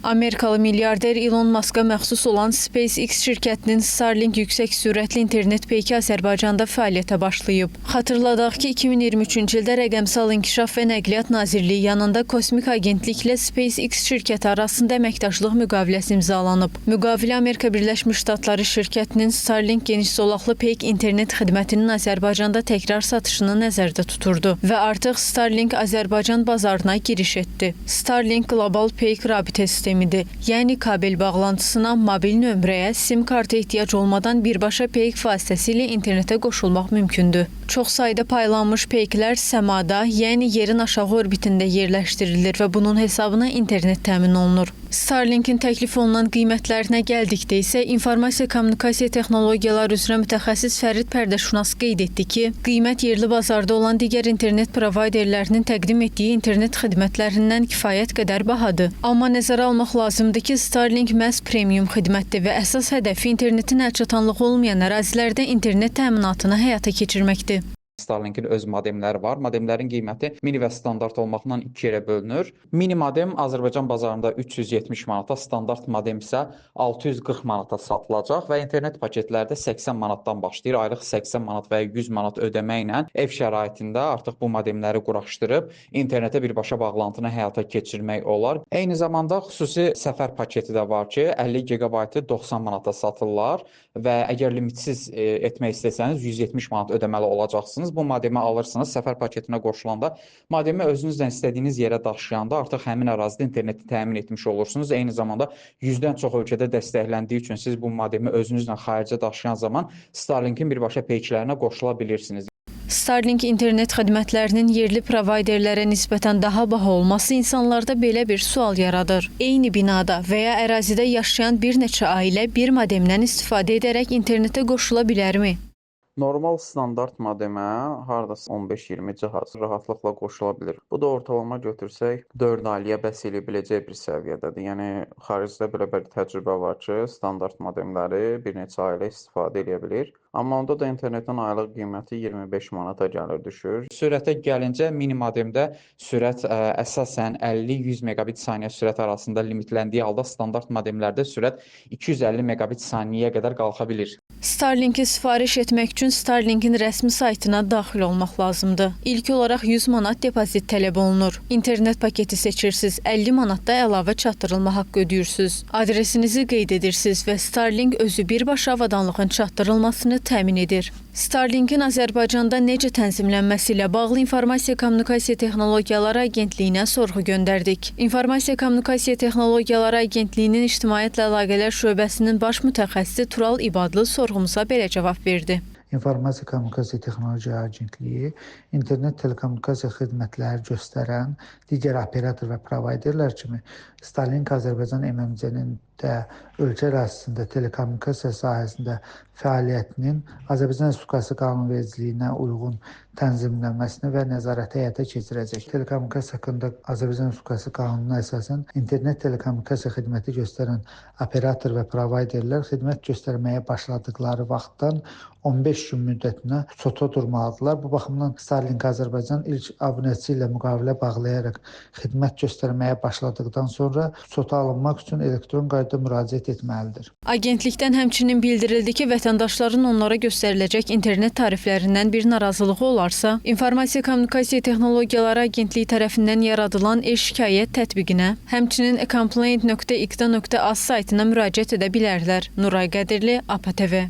Amerikalı milyarder Elon Musk'a məxsus olan SpaceX şirkətinin Starlink yüksək sürətli internet peyki Azərbaycanda fəaliyyətə başlayıb. Xatırladaq ki, 2023-cü ildə Rəqəmsal İnkişaf və Nəqliyyat Nazirliyi yanında Kosmik Agentliklə SpaceX şirkəti arasında əməkdaşlıq müqaviləsi imzalanıb. Müqavilə Amerika Birləşmiş Ştatları şirkətinin Starlink geniş zolaqlı peyk internet xidmətinin Azərbaycanda təkrar satışını nəzərdə tuturdu və artıq Starlink Azərbaycan bazarına giriş etdi. Starlink qlobal peyk rabitə sistemidir. Yəni kabel bağlantısına, mobil nömrəyə, sim kartı ehtiyac olmadan birbaşa peyk vasitəsilə internetə qoşulmaq mümkündür. Çox sayda paylanmış peyklər səmada, yəni yerin aşağı orbitində yerləşdirilir və bunun hesabına internet təmin olunur. Starlinkin təklif olunan qiymətlərinə gəldikdə isə informasiya kommunikasiya texnologiyaları üzrə mütəxəssis Fərid Pərdəşünas qeyd etdi ki, qiymət yerli bazarda olan digər internet provayderlərinin təqdim etdiyi internet xidmətlərindən kifayət qədər bahadır. Amma nəzərə almaq lazımdır ki, Starlink məhz premium xidmətdir və əsas hədəfi internetin əlçatanlığı olmayan ərazilərdə internet təminatını həyata keçirməkdir. Starlink'in öz modemləri var. Modemlərin qiyməti mini və standart olmaqla 2 yerə bölünür. Mini modem Azərbaycan bazarında 370 manata, standart modem isə 640 manata satılacaq və internet paketlərdə 80 manatdan başlayır. Aylıq 80 manat və ya 100 manat ödəməklə ev şəraitində artıq bu modemləri quraşdırıb internetə birbaşa bağlantını həyata keçirmək olar. Eyni zamanda xüsusi səfər paketi də var ki, 50 GB 90 manata satırlar və əgər limitsiz etmək istəsəniz 170 manat ödəməli olacaqsınız. Bu modemi alırsınız, səfər paketinə qoşulanda modemi özünüzlə istədiyiniz yerə daşıyanda artıq həmin ərazidə interneti təmin etmiş olursunuz. Eyni zamanda 100-dən çox ölkədə dəstəkləndiyi üçün siz bu modemi özünüzlə xaricə daşıyan zaman Starlinkin birbaşa peyklərinə qoşula bilirsiniz. Starlink internet xidmətlərinin yerli provayderlərə nisbətən daha baha olması insanlarda belə bir sual yaradır. Eyni binada və ya ərazidə yaşayan bir neçə ailə bir modemdən istifadə edərək internetə qoşula bilərmi? Normal standart modemə hardasa 15-20 cihaz rahatlıqla qoşula bilir. Bu da ortalama götürsək 4 ailəyə bəs eləyə biləcək bir səviyyədədir. Yəni xaricdə belə bir təcrübə var ki, standart modemləri bir neçə ailə istifadə edə bilir. Amma onda da internetin aylıq qiyməti 25 manata gəlir düşür. Sürətə gəlincə mini modemdə sürət əsasən 50-100 megabit saniyə sürət arasında limitləndiyi halda standart modemlərdə sürət 250 megabit saniyəyə qədər qalxa bilir. Starlinki sifariş etmək üçün Starlinkin rəsmi saytına daxil olmaq lazımdır. İlk olaraq 100 manat depozit tələb olunur. İnternet paketi seçirsiniz, 50 manatda əlavə çatdırılma haqqı ödəyirsiniz. Adresinizi qeyd edirsiniz və Starlink özü birbaşa avadanlığın çatdırılmasını təmin edir. Starlinkin Azərbaycanda necə tənzimlənməsi ilə bağlı İnformasiya Kommunikasiya Texnologiyaları Agentliyinə sorğu göndərdik. İnformasiya Kommunikasiya Texnologiyaları Agentliyinin İctimaiyyətlə Əlaqələr şöbəsinin baş mütəxəssisi Tural İbadlı sorğumuza belə cavab verdi. İnformasiya Kommunikasiya Texnologiyaları Agentliyi internet telekommunikasiya xidmətləri göstərən digər operator və provayderlər kimi Starlink Azərbaycan MMC-nin də ölkə ərazisində telekommunikasiya sahəsində fəaliyyətinin Azərbaycan Respublikası qanunvericiliyinə uyğun tənzimlənməsini və nəzarəti həyata keçirəcək. Telekommunikasiya haqqında Azərbaycan Respublikası qanununa əsasən internet telekommunikasiya xidməti göstərən operator və provayderlər xidmət göstərməyə başladıqları vaxtdan 15 gün müddətinə SOT-a durmalıdırlar. Bu baxımdan Starlink Azərbaycan ilk abunəçisi ilə müqavilə bağlayaraq xidmət göstərməyə başladıqdan sonra SOT-a alınmaq üçün elektron qaydada müraciət etməlidir. Agentlikdən həmçinin bildirildi ki, vətəndaşların onlara göstəriləcək internet tariflərindən bir narazılığı olarsa, İnformasiya Kommunikasiya Texnologiyaları Agentliyi tərəfindən yaradılan e-şikayət tətbiqinə, həmçinin complaint.iqta.az saytına müraciət edə bilərlər. Nuray Qədirli, APA TV.